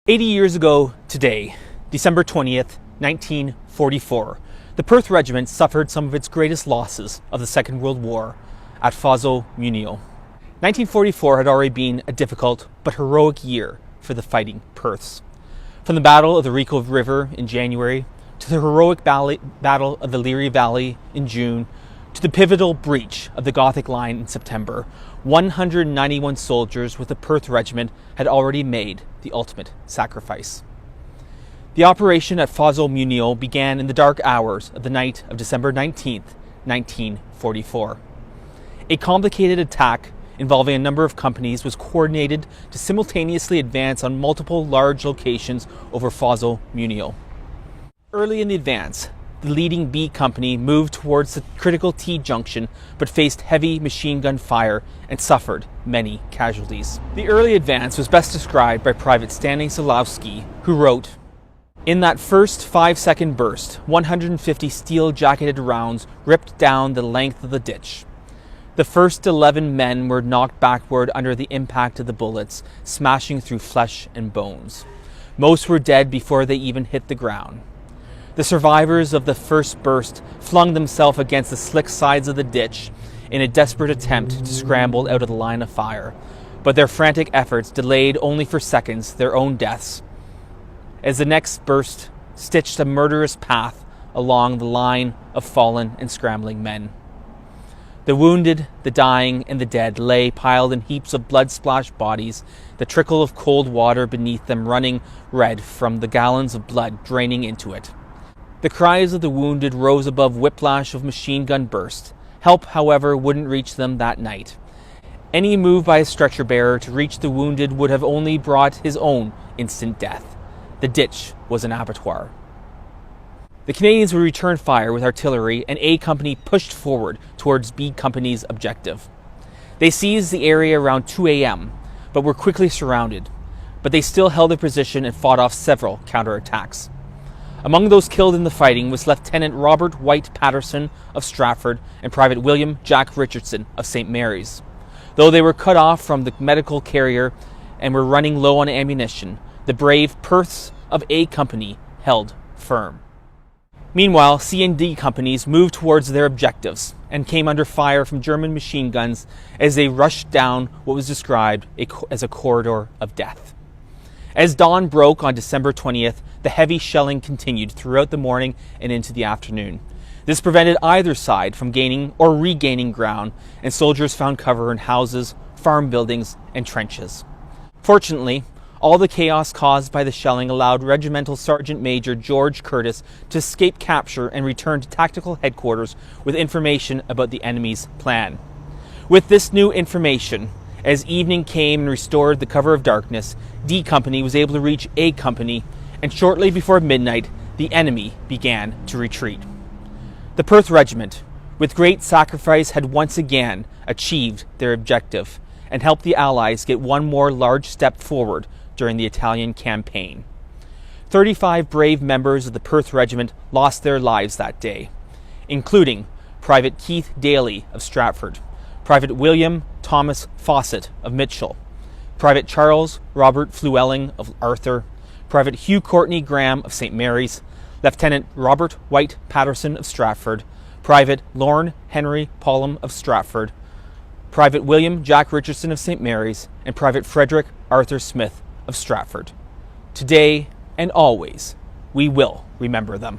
80 years ago today, December 20th, 1944, the Perth Regiment suffered some of its greatest losses of the Second World War at Fosso Munio. 1944 had already been a difficult but heroic year for the fighting Perths. From the Battle of the Rico River in January, to the heroic Battle of the Leary Valley in June, to the pivotal breach of the Gothic Line in September, 191 soldiers with the Perth Regiment had already made the ultimate sacrifice. The operation at Fosso Munio began in the dark hours of the night of December 19th, 1944. A complicated attack involving a number of companies was coordinated to simultaneously advance on multiple large locations over Fosso Munio. Early in the advance, the leading B Company moved towards the critical T junction but faced heavy machine gun fire and suffered many casualties. The early advance was best described by Private Stanley Solowski, who wrote, "In that first 5-second burst, 150 steel-jacketed rounds ripped down the length of the ditch. The first 11 men were knocked backward under the impact of the bullets, smashing through flesh and bones. Most were dead before they even hit the ground. The survivors of the first burst flung themselves against the slick sides of the ditch in a desperate attempt to scramble out of the line of fire, but their frantic efforts delayed only for seconds their own deaths, as the next burst stitched a murderous path along the line of fallen and scrambling men. The wounded, the dying, and the dead lay piled in heaps of blood-splashed bodies, the trickle of cold water beneath them running red from the gallons of blood draining into it. The cries of the wounded rose above whiplash of machine gun burst. Help, however, wouldn't reach them that night. Any move by a stretcher bearer to reach the wounded would have only brought his own instant death. The ditch was an abattoir. The Canadians would return fire with artillery, and A Company pushed forward towards B Company's objective. They seized the area around 2 a.m., but were quickly surrounded. But they still held their position and fought off several counterattacks. Among those killed in the fighting was Lieutenant Robert White Patterson of Stratford and Private William Jack Richardson of St. Mary's. Though they were cut off from the medical carrier and were running low on ammunition, the brave Perths of A Company held firm. Meanwhile, C and D companies moved towards their objectives and came under fire from German machine guns as they rushed down what was described as a corridor of death. As dawn broke on December 20th, the heavy shelling continued throughout the morning and into the afternoon. This prevented either side from gaining or regaining ground, and soldiers found cover in houses, farm buildings, and trenches. Fortunately, all the chaos caused by the shelling allowed Regimental Sergeant Major George Curtis to escape capture and return to tactical headquarters with information about the enemy's plan. With this new information, as evening came and restored the cover of darkness, D Company was able to reach A Company, and shortly before midnight, the enemy began to retreat. The Perth Regiment, with great sacrifice, had once again achieved their objective and helped the Allies get one more large step forward during the Italian campaign. 35 brave members of the Perth Regiment lost their lives that day, including Private Keith Daly of Stratford, Private William Thomas Fawcett of Mitchell, Private Charles Robert Flewelling of Arthur, Private Hugh Courtney Graham of St. Mary's, Lieutenant Robert White Patterson of Stratford, Private Lorne Henry Pollum of Stratford, Private William Jack Richardson of St. Mary's, and Private Frederick Arthur Smith of Stratford. Today and always, we will remember them.